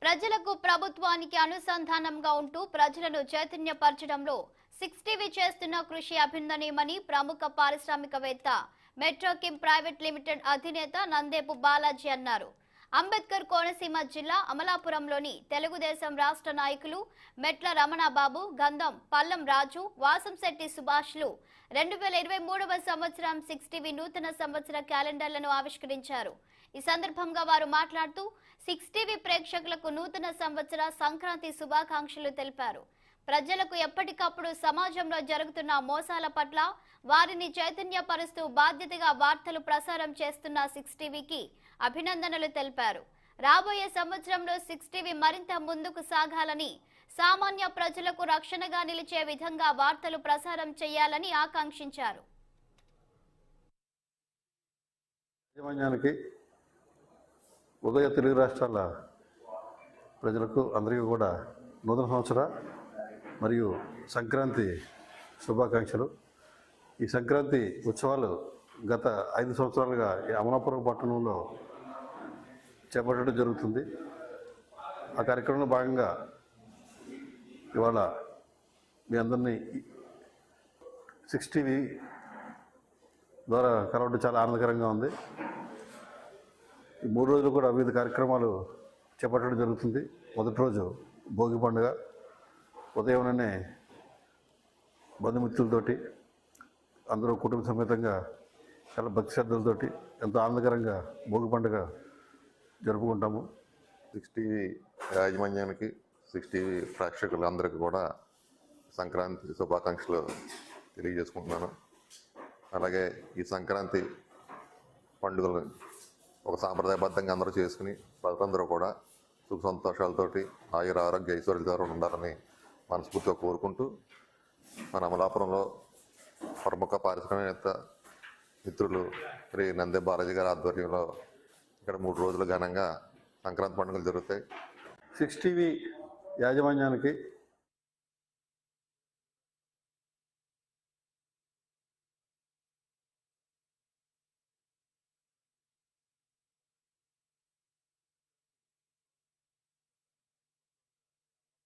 ప్రజలకు ప్రభుత్వానికి అనుసంధానంగా ఉంటూ ప్రజలను చైతన్యపరచడంలో 6టీవీ చేస్తున్న కృషి అభినందనీయమని ప్రముఖ పారిశ్రామికవేత్త మెట్రోకిమ్ ప్రైవేట్ లిమిటెడ్ అధినేత నందేపు బాలాజీ అన్నారు. అంబేద్కర్ కోనసీమ జిల్లా అమలాపురంలోని తెలుగుదేశం రాష్ట్ర నాయకులు మెట్ల రమణబాబు, గంధం పల్లం రాజు, వాసంశెట్టి సుభాష్లు 2023వ సంవత్సరం 6టీవీ నూతన సంవత్సర క్యాలెండర్లను ఆవిష్కరించారు. ఈ సందర్భంగా వారు మాట్లాడుతూ 6టీవీ ప్రేక్షకులకు నూతన సంవత్సర సంక్రాంతి శుభాకాంక్షలు తెలిపారు. ప్రజలకు ఎప్పటికప్పుడు సమాజంలో జరుగుతున్న మోసాల పట్ల వారిని చైతన్యపరుస్తూ బాధ్యతగా వార్తలు ప్రసారం చేస్తున్న 6టీవీకి అభినందనలు తెలిపారు. రాబోయే సంవత్సరంలో 6టీవీ మరింత ముందుకు సాగాలని, సామాన్య ప్రజలకు రక్షణగా నిలిచే విధంగా వార్తలు ప్రసారం చేయాలని ఆకాంక్షించారు. ఉదయ తెలుగు రాష్ట్రాల ప్రజలకు అందరికీ కూడా నూతన సంవత్సర మరియు సంక్రాంతి శుభాకాంక్షలు. ఈ సంక్రాంతి ఉత్సవాలు గత 5 సంవత్సరాలుగా ఈ అమలాపురం పట్టణంలో చేపట్టడం జరుగుతుంది. ఆ కార్యక్రమంలో భాగంగా ఇవాళ మీ అందరినీ 6టీవీ ద్వారా కలవడం చాలా ఆనందకరంగా ఉంది. ఈ 3 రోజులు కూడా వివిధ కార్యక్రమాలు చేపట్టడం జరుగుతుంది. మొదటి రోజు భోగి పండుగ, ఉదయంలోనే బంధుమిత్రులతోటి అందరూ కుటుంబ సమేతంగా చాలా భక్తి శ్రద్ధలతోటి ఎంతో ఆనందకరంగా భోగి పండుగ జరుపుకుంటాము. 6టీవీ యాజమాన్యానికి, 6టీవీ ప్రేక్షకులందరికీ కూడా సంక్రాంతి శుభాకాంక్షలు తెలియజేసుకుంటున్నాను. అలాగే ఈ సంక్రాంతి పండుగలు ఒక సాంప్రదాయబద్ధంగా అందరూ చేసుకుని ప్రజలందరూ కూడా సుఖ సంతోషాలతోటి ఆయుర ఆరోగ్య ఐశ్వర్యాలతో ఉండాలని మనస్ఫూర్తిగా కోరుకుంటూ, మన అమలాపురంలో ప్రముఖ పారిశ్రామికవేత్త మిత్రులు శ్రీ నందేపు బాలాజీ గారి ఆధ్వర్యంలో ఇక్కడ 3 రోజులు ఘనంగా సంక్రాంతి పండుగలు జరుగుతాయి. 6టీవీ యాజమాన్యానికి